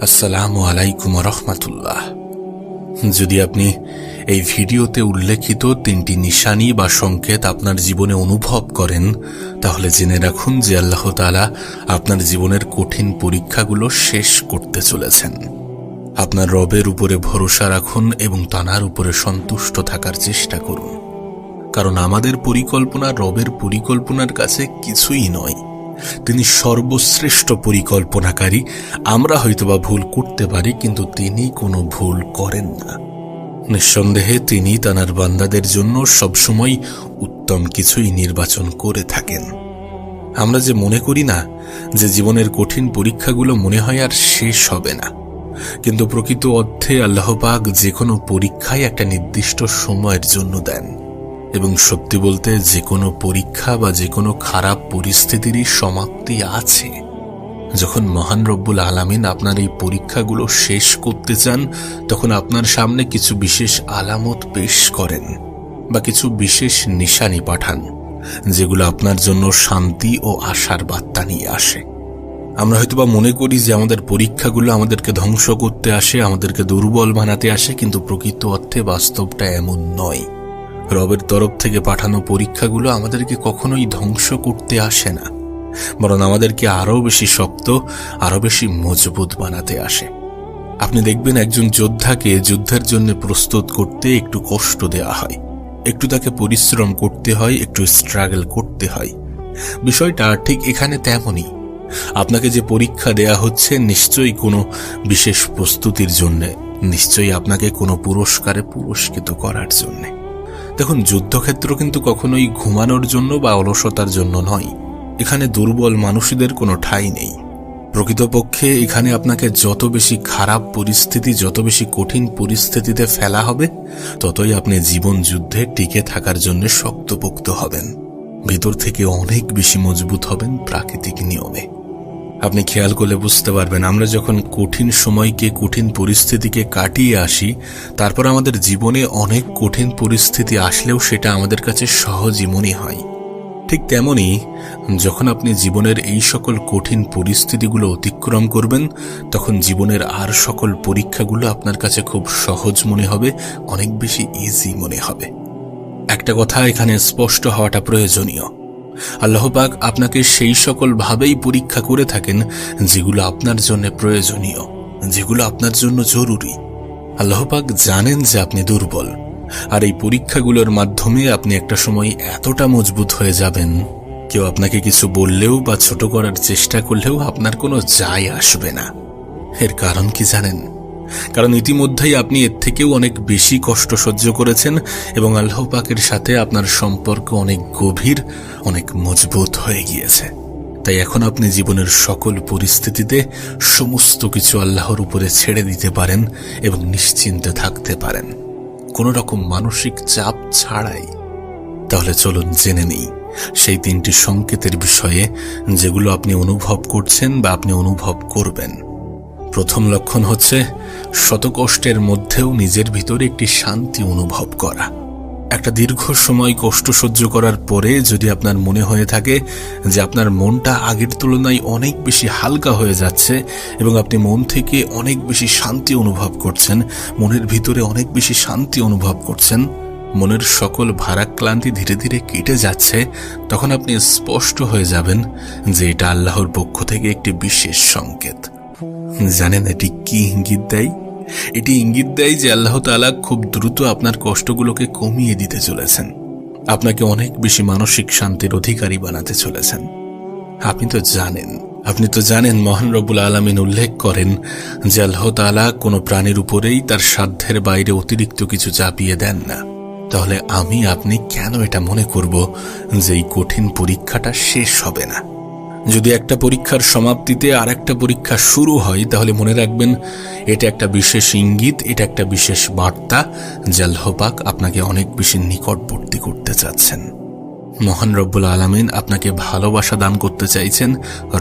আসসালামু আলাইকুম রহমাতুল্লাহ। যদি আপনি এই ভিডিওতে উল্লেখিত 3টি নিশানি বা সংকেত আপনার জীবনে অনুভব করেন, তাহলে জেনে রাখুন যে আল্লাহ তাআলা আপনার জীবনের কঠিন পরীক্ষাগুলো শেষ করতে চলেছেন। আপনার রবের উপরে ভরসা রাখুন এবং তাঁর উপরে সন্তুষ্ট থাকার চেষ্টা করুন, কারণ আমাদের পরিকল্পনা রবের পরিকল্পনার কাছে কিছুই নয়। তিনি সর্বশ্রেষ্ঠ পরিকল্পনাকারী। আমরা হয়তোবা ভুল করতে পারি, কিন্তু তিনি কোনো ভুল করেন না। নিঃসন্দেহে তিনি তাঁর বান্দাদের জন্য সবসময় উত্তম কিছুই নির্বাচন করে থাকেন। আমরা যে মনে করি না যে জীবনের কঠিন পরীক্ষাগুলো মনে হয় আর শেষ হবে না, কিন্তু প্রকৃত অর্থে আল্লাহ পাক যে কোনো পরীক্ষায় একটা নির্দিষ্ট সময়ের জন্য দেন, এবং সত্যি বলতে যে কোনো পরীক্ষা বা যে কোনো খারাপ পরিস্থিতিরই সমাপ্তি আছে। যখন মহান রব্বুল আলামিন আপনার এই পরীক্ষাগুলো শেষ করতে চান, তখন আপনার সামনে কিছু বিশেষ আলামত পেশ করেন বা কিছু বিশেষ নিশানি পাঠান, যেগুলো আপনার জন্য শান্তি ও আশার বার্তা নিয়ে আসে। আমরা হয়তোবা মনে করি যে আমাদের পরীক্ষাগুলো আমাদেরকে ধ্বংস করতে আসে, আমাদেরকে দুর্বল বানাতে আসে, কিন্তু প্রকৃত অর্থে বাস্তবটা এমন নয়। রবের তরফ থেকে পাঠানো পরীক্ষাগুলো আমাদেরকে কখনোই ধ্বংস করতে আসে না, বরং আমাদেরকে আরো বেশি শক্ত, আরো বেশি মজবুত বানাতে আসে। আপনি দেখবেন একজন যোদ্ধাকে যুদ্ধের জন্য প্রস্তুত করতে একটু কষ্ট দেওয়া হয়, একটু তাকে পরিশ্রম করতে হয়, একটু স্ট্রাগল করতে হয়। বিষয়টা ঠিক এখানে তেমনই। আপনাকে যে পরীক্ষা দেয়া হচ্ছে নিশ্চয়ই কোনো বিশেষ প্রস্তুতির জন্য, নিশ্চয়ই আপনাকে কোনো পুরস্কারে পুরস্কৃত করার জন্য। দেখুন, যুদ্ধক্ষেত্র কিন্তু কখনোই ঘুমানোর জন্য বা অলসতার জন্য নয়। এখানে দুর্বল মানুষদের কোনো ঠাঁই নেই। প্রকৃতপক্ষে এখানে আপনাকে যত বেশি খারাপ পরিস্থিতি, যত বেশি কঠিন পরিস্থিতিতে ফেলা হবে, ততই আপনি জীবন যুদ্ধে টিকে থাকার জন্য শক্তপোক্ত হবেন, ভিতর থেকে অনেক বেশি মজবুত হবেন প্রাকৃতিক নিয়মে। আপনি খেয়াল করলে বুঝতে পারবেন, আমরা যখন কঠিন সময়কে, কঠিন পরিস্থিতিকে কাটিয়ে আসি, তারপর আমাদের জীবনে অনেক কঠিন পরিস্থিতি আসলেও সেটা আমাদের কাছে সহজই মনে হয়। ঠিক তেমনি যখন আপনি জীবনের এই সকল কঠিন পরিস্থিতিগুলো অতিক্রম করবেন, তখন জীবনের আর সকল পরীক্ষাগুলো আপনার কাছে খুব সহজ মনে হবে, অনেক বেশি ইজি মনে হবে। একটা কথা এখানে স্পষ্ট হওয়াটা প্রয়োজনীয়, আল্লাহ পাক আপনাকে সেই সকল ভাবেই পরীক্ষা করে থাকেন যেগুলো আপনার জন্য প্রয়োজনীয়, যেগুলো আপনার জন্য জরুরি। আল্লাহ পাক জানেন যে আপনি দুর্বল, আর এই পরীক্ষাগুলোর মাধ্যমে আপনি একটা সময় এতটা মজবুত হয়ে যাবেন, কেউ আপনাকে কিছু বললেও বা ছোট করার চেষ্টা করলেও আপনার কোনো যায় আসবে না। এর কারণ কি জানেন? কারণ ইতিমধ্যেই আপনি এর থেকেও অনেক বেশি কষ্ট সহ্য করেছেন, এবং আল্লাহ পাকের সাথে আপনার সম্পর্ক অনেক গভীর, অনেক মজবুত হয়ে গিয়েছে। তাই এখন আপনি জীবনের সকল পরিস্থিতিতে সমস্ত কিছু আল্লাহর উপরে ছেড়ে দিতে পারেন এবং নিশ্চিন্তে থাকতে পারেন, কোনো রকম মানসিক চাপ ছাড়াই। তাহলে চলুন জেনে নিই সেই 3টি সংকেতের বিষয়ে, যেগুলো আপনি অনুভব করছেন বা আপনি অনুভব করবেন। প্রথম লক্ষণ হচ্ছে শত কষ্টের মধ্যেও নিজের ভিতরে একটি শান্তি অনুভব করা। একটা দীর্ঘ সময় কষ্ট সহ্য করার পরে যদি আপনার মনে হয়ে থাকে যে আপনার মনটা আগের তুলনায় অনেক বেশি হালকা হয়ে যাচ্ছে, এবং আপনি মন থেকে অনেক বেশি শান্তি অনুভব করছেন, মনের ভিতরে অনেক বেশি শান্তি অনুভব করছেন, মনের সকল ভারাক্লান্তি ধীরে ধীরে কেটে যাচ্ছে, তখন আপনি স্পষ্ট হয়ে যাবেন যে এটা আল্লাহর পক্ষ থেকে একটি বিশেষ সংকেত। জানেন এটি কি ইঙ্গিত দেয়? এটি ইঙ্গিত দেয় যে আল্লাহ তাআলা খুব দ্রুত আপনার কষ্টগুলোকে কমিয়ে দিতে চলেছেন, আপনাকে অনেক বেশি মানসিক শান্তির অধিকারী বানাতে চলেছেন। আপনি তো জানেন মহান রব্বুল আলামিন উল্লেখ করেন যে আল্লাহ তাআলা কোনো প্রাণীর উপরেই তার সাধ্যের বাইরে অতিরিক্ত কিছু চাপিয়ে দেন না। তাহলে আপনি কেন এটা মনে করব যে এই কঠিন পরীক্ষাটা শেষ হবে না? যদি একটা পরীক্ষার সমাপ্তিতে আর একটা পরীক্ষা শুরু হয়, তাহলে মনে রাখবেন এটা একটা বিশেষ ইঙ্গিত, এটা একটা বিশেষ বার্তা যে আল্লাহ পাক আপনাকে অনেক বেশি নিকটবর্তী করতে চাচ্ছেন। মহান রব্বুল আলামিন আপনাকে ভালোবাসা দান করতে চাইছেন,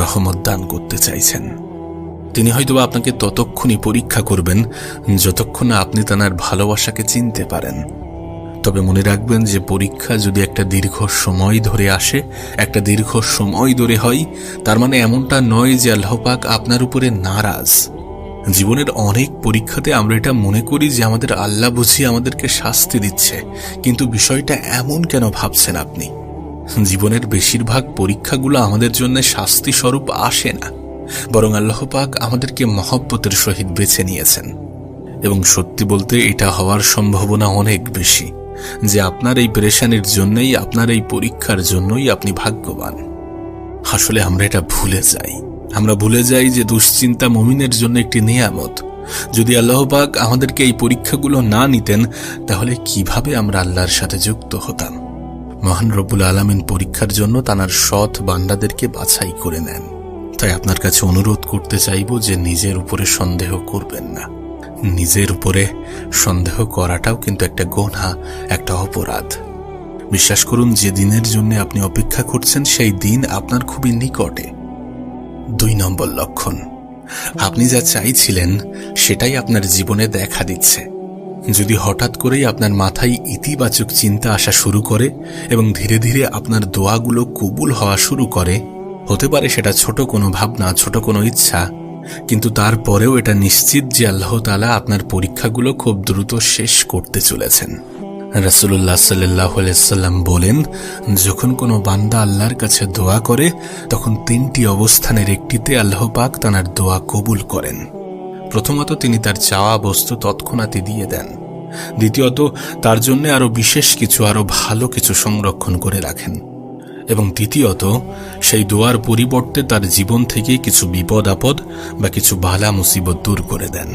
রহমত দান করতে চাইছেন। তিনি হয়তো আপনাকে ততক্ষণই পরীক্ষা করবেন যতক্ষণ না আপনি তাঁর ভালোবাসাকে চিনতে পারেন। তবে মনে রাখবেন যে পরীক্ষা যদি একটা দীর্ঘ সময় ধরে আসে, একটা দীর্ঘ সময় ধরে হয়, তার মানে এমনটা নয় যে আল্লাহ পাক আপনার উপরে নারাজ। জীবনের অনেক পরীক্ষাতে আমরা এটা মনে করি যে আমাদের আল্লাহ বুঝি আমাদেরকে শাস্তি দিচ্ছে, কিন্তু বিষয়টা এমন কেন ভাবছেন আপনি? জীবনের বেশিরভাগ পরীক্ষাগুলো আমাদের জন্য শাস্তি স্বরূপ আসে না, বরং আল্লাহ পাক আমাদেরকে মহব্বতের সহিত বেছে নিয়েছেন। এবং সত্যি বলতে এটা হওয়ার সম্ভাবনা অনেক বেশি যে আপনার এই পেরেশানির জন্যই, আপনার এই পরীক্ষার জন্যই আপনি ভাগ্যবান। আসলে আমরা এটা ভুলে যাই। আমরা ভুলে যাই যে দুশ্চিন্তা মুমিনের জন্য একটি নিয়ামত। যদি আল্লাহ পাক আমাদেরকে এই পরীক্ষাগুলো না নিতেন, তাহলে কিভাবে আমরা আল্লাহর সাথে যুক্ত হতাম? মহান রব্বুল আলামিন পরীক্ষার জন্য তাঁর সৎ বান্দাদেরকে বাছাই করে নেন। তাই আপনার কাছে অনুরোধ করতে চাইব যে নিজের উপরে সন্দেহ করবেন না। নিজের উপরে সন্দেহ করাটাও কিন্তু একটা গুনাহ, একটা অপরাধ। বিশ্বাস করুন, যে দিনের জন্য আপনি অপেক্ষা করছেন সেই দিন আপনার খুবই নিকটে। 2 নম্বর লক্ষণ, আপনি যা চাইছিলেন সেটাই আপনার জীবনে দেখা দিচ্ছে। যদি হঠাৎ করেই আপনার মাথায় ইতিবাচক চিন্তা আসা শুরু করে এবং ধীরে ধীরে আপনার দোয়াগুলো কবুল হওয়া শুরু করে, হতে পারে সেটা ছোট কোনো ভাবনা, ছোট কোনো ইচ্ছা, কিন্তু তারপরেও এটা নিশ্চিত যে আল্লাহ তাআলা আপনার পরীক্ষাগুলো খুব দ্রুত শেষ করতে চলেছেন। রাসূলুল্লাহ সাল্লাল্লাহু আলাইহি ওয়াসাল্লাম বলেন, যখন কোনো বান্দা আল্লাহর কাছে দোয়া করে তখন 3টি অবস্থানের একটিতে আল্লাহ পাক তার দোয়া কবুল করেন। প্রথমত, তিনি তার চাওয়া বস্তু তৎক্ষণাৎই দিয়ে দেন। দ্বিতীয়ত, তার জন্য আরো বিশেষ কিছু, আরো ভালো কিছু সংরক্ষণ করে রাখেন। এবং তৃতীয়ত, সেই দোয়ার পরিবর্তে তার জীবন থেকে কিছু বিপদ আপদ বা কিছু বালা মুসিবত দূর করে দেন।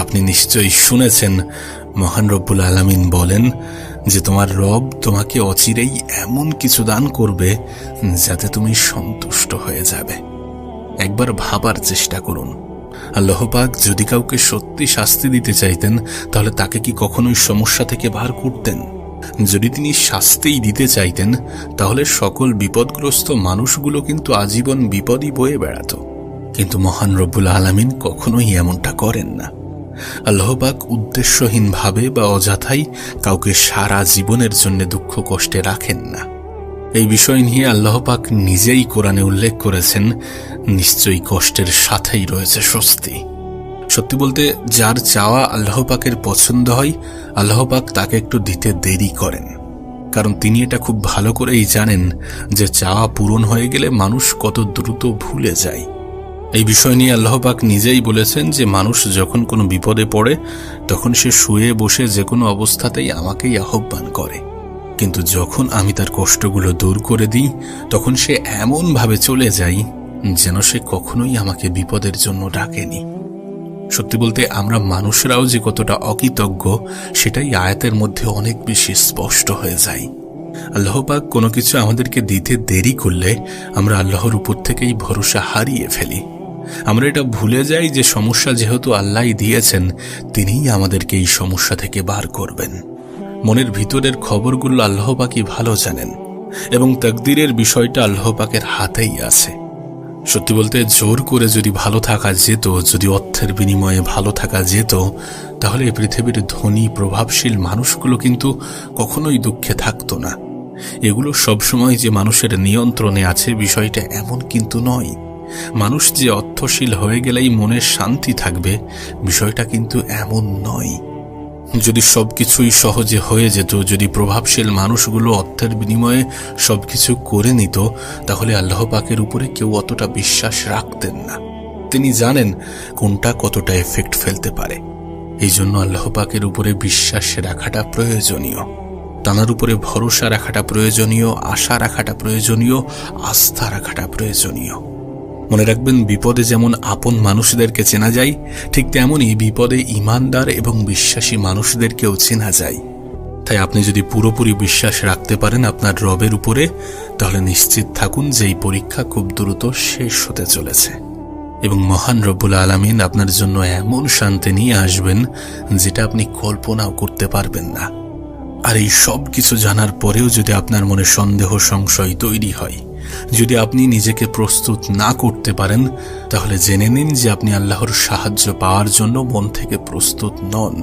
আপনি নিশ্চয়ই শুনেছেন, মহান রব্বুল আলামিন বলেন যে তোমার রব তোমাকে অচিরেই এমন কিছু দান করবে যাতে তুমি সন্তুষ্ট হয়ে যাবে। একবার ভাবার চেষ্টা করুন, আল্লাহ পাক যদি কাউকে সত্যি শাস্তি দিতে চাইতেন তাহলে তাকে কি কখনোই সমস্যা থেকে বার করতেন? যদি তিনি শাস্তিই দিতে চাইতেন তাহলে সকল বিপদগ্রস্ত মানুষগুলো কিন্তু আজীবন বিপদই বয়ে বেড়াত। কিন্তু মহান রব্বুল আলামিন কখনোই এমনটা করেন না। আল্লাহ পাক উদ্দেশ্যহীনভাবে বা অযথাই কাউকে সারা জীবনের জন্য দুঃখ কষ্টে রাখেন না। এই বিষয় নিয়ে আল্লাহ পাক নিজেই কোরআনে উল্লেখ করেছেন, নিশ্চয়ই কষ্টের সাথেই রয়েছে স্বস্তি। সত্যি বলতে, যার চাওয়া আল্লাহ পাকের পছন্দ হয়, আল্লাহ পাক তাকে একটু দিতে দেরি করেন, কারণ তিনি এটা খুব ভালো করেই জানেন যে চাওয়া পূরণ হয়ে গেলে মানুষ কত দ্রুত ভুলে যায়। এই বিষয় নিয়ে আল্লাহ পাক নিজেই বলেছেন যে মানুষ যখন কোনো বিপদে পড়ে তখন সে শুয়ে বসে যে কোনো অবস্থাতেই আমাকেই আহ্বান করে, কিন্তু যখন আমি তার কষ্টগুলো দূর করে দিই তখন সে এমনভাবে চলে যায় যেন সে কখনোই আমাকে বিপদের জন্য ডাকেনি। সত্যি বলতে, আমরা মানুষরাও যে কতটা অকৃতজ্ঞ সেটাই আয়াতের মধ্যে অনেক বেশি স্পষ্ট হয়ে যায়। আল্লাহ পাক কোনো কিছু আমাদেরকে দিতে দেরি করলে আমরা আল্লাহর উপর থেকেই ভরসা হারিয়ে ফেলি। আমরা এটা ভুলে যাই যে সমস্যা যেহেতু আল্লাহই দিয়েছেন, তিনিই আমাদেরকে এই সমস্যা থেকে বার করবেন। মনের ভিতরের খবরগুলো আল্লাহ পাকই ভালো জানেন এবং তাকদীরের বিষয়টা আল্লাহ পাকের হাতেই আছে। সত্যি বলতে, জোর করে যদি ভালো থাকা যেত, যদি অর্থের বিনিময়ে ভালো থাকা যেত, তাহলে পৃথিবীর ধনী প্রভাবশীল মানুষগুলো কিন্তু কখনোই দুঃখে থাকতো না। এগুলো সবসময় যে মানুষের নিয়ন্ত্রণে আছে বিষয়টা এমন কিন্তু নয়। মানুষ যে অর্থশীল হয়ে গেলেই মনের শান্তি থাকবে বিষয়টা কিন্তু এমন নয়। যদি সবকিছুই সহজে হয়ে যেত, যদি প্রভাবশীল মানুষগুলো অর্থের বিনিময়ে সবকিছু করে নিত, তাহলে আল্লাহ পাকের উপরে কেউ অতটা বিশ্বাস রাখতেন না। তিনি জানেন কোনটা কতটা এফেক্ট ফেলতে পারে। এই জন্য আল্লাহ পাকের উপরে বিশ্বাস রাখাটা প্রয়োজনীয়, তাঁর উপরে ভরসা রাখাটা প্রয়োজনীয়, আশা রাখাটা প্রয়োজনীয়, আস্থা রাখাটা প্রয়োজনীয়। মনে রাখবেন, বিপদে যেমন আপন মানুষদেরকে চেনা যায়, ঠিক তেমনই বিপদে ঈমানদার এবং বিশ্বাসী মানুষদেরকেও চেনা যায়। তাই আপনি যদি পুরোপুরি বিশ্বাস রাখতে পারেন আপনার রবের উপরে, তাহলে নিশ্চিত থাকুন যে এই পরীক্ষা খুব দ্রুত শেষ হতে চলেছে এবং মহান রব্বুল আলামিন আপনার জন্য এমন শান্তি নিয়ে আসবেন যেটা আপনি কল্পনাও করতে পারবেন না। আর এই সব কিছু জানার পরেও যদি আপনার মনে সন্দেহ সংশয় তৈরি হয়, যদি আপনি নিজেকে প্রস্তুত না করতে পারেন, তাহলে জেনে নিন যে আপনি আল্লাহর সাহায্য পাওয়ার জন্য মন থেকে প্রস্তুত নন।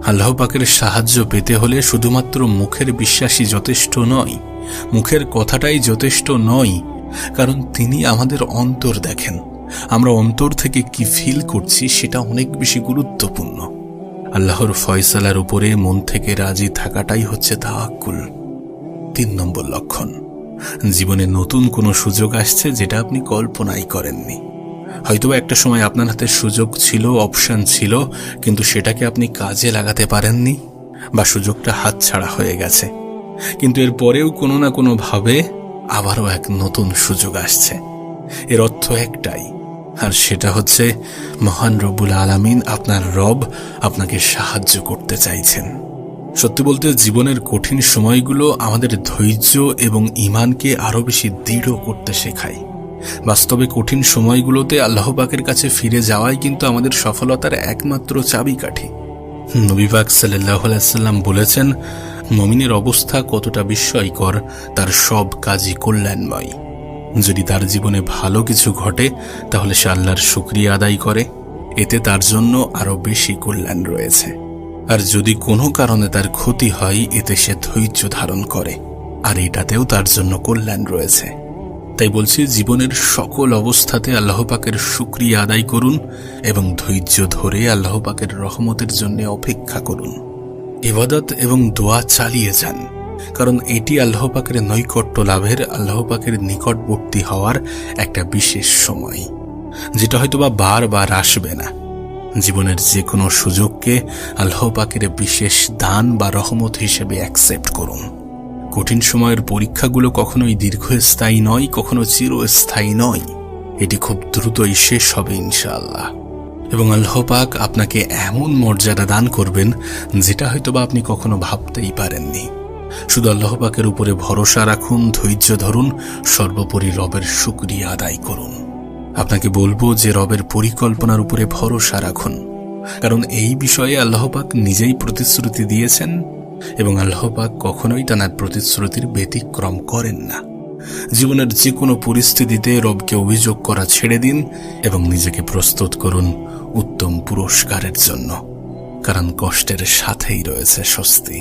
আল্লাহ পাকের সাহায্য পেতে হলে শুধুমাত্র মুখের বিশ্বাসই যথেষ্ট নয়, মুখের কথাটাই যথেষ্ট নয়, কারণ তিনি আমাদের অন্তর দেখেন। আমরা অন্তর থেকে কি ফিল করছি সেটা অনেক বেশি গুরুত্বপূর্ণ। আল্লাহর ফয়সালার উপরে মন থেকে রাজি থাকাটাই হচ্ছে তাওয়াক্কুল। 3 নম্বর লক্ষণ, জীবনে নতুন কোনো সুযোগ আসছে যেটা আপনি কল্পনাই করেননি। হয়তোবা একটা সময় আপনার হাতে সুযোগ ছিল, অপশন ছিল, কিন্তু সেটাকে আপনি কাজে লাগাতে পারেননি বা সুযোগটা হাতছাড়া হয়ে গেছে। কিন্তু এর পরেও কোনো না কোনো ভাবে আবারও এক নতুন সুযোগ আসছে। এর অর্থ একটাই, আর সেটা হচ্ছে মহান রব্বুল আলামিন, আপনার রব আপনাকে সাহায্য করতে চাইছেন। সত্যি বলতে জীবনের কঠিন সময়গুলো আমাদের ধৈর্য এবং ঈমানকে আরো বেশি দৃঢ় করতে শেখায়। বাস্তবে কঠিন সময়গুলোতে আল্লাহ পাকের কাছে ফিরে যাওয়াই কিন্তু আমাদের সফলতার একমাত্র চাবিকাঠি। নবী পাক সাল্লাল্লাহু আলাইহি ওয়াসাল্লাম বলেছেন, মুমিনের অবস্থা কতটা বিস্ময়কর, তার সব কাজই কল্যাণময়। যদি তার জীবনে ভালো কিছু ঘটে তাহলে সে আল্লাহর শুকরিয়া আদায় করে, এতে তার জন্য আরো বেশি কল্যাণ রয়েছে। আর যদি কোনো কারণে তার ক্ষতি হয়, এতে সে ধৈর্য ধারণ করে, আর এটাতেও তার জন্য কল্যাণ রয়েছে। তাই বলছি, জীবনের সকল অবস্থাতে আল্লাহ পাকের শুকরিয়া আদায় করুন এবং ধৈর্য ধরে আল্লাহ পাকের রহমতের জন্য অপেক্ষা করুন। ইবাদত এবং দোয়া চালিয়ে যান, কারণ এটি আল্লাহ পাকের নৈকট্য লাভের, আল্লাহ পাকের নিকটবর্তী হওয়ার একটা বিশেষ সময়, যেটা হয়তোবা বারবার আসবে না। জীবনের যে কোনো সুযোগকে আল্লাহ পাকের বিশেষ দান বা রহমত হিসেবে অ্যাকসেপ্ট করুন। কঠিন সময়ের পরীক্ষাগুলো কখনোই দীর্ঘস্থায়ী নয়, কখনো চিরস্থায়ী নয়। এটি খুব দ্রুতই শেষ হবে ইনশাআল্লাহ, এবং আল্লাহ পাক আপনাকে এমন মর্যাদা দান করবেন যেটা হয়তোবা আপনি কখনো ভাবতেই পারেননি। শুধু আল্লাহ পাকের উপরে ভরসা রাখুন, ধৈর্য ধরুন, সর্বোপরি রবের শুকরিয়া আদায় করুন। আপনাকে বলবো যে রবের পরিকল্পনার উপরে ভরসা রাখুন, কারণ এই বিষয়ে আল্লাহ পাক নিজেই প্রতিশ্রুতি দিয়েছেন এবং আল্লাহ পাক কখনোই তার প্রতিশ্রুতির ব্যতিক্রম করেন না। জীবনের যে কোনো পরিস্থিতিতে রবকে অভিযোগ করা ছেড়ে দিন এবং নিজেকে প্রস্তুত করুন উত্তম পুরস্কারের জন্য, কারণ কষ্টের সাথেই রয়েছে স্বস্তি।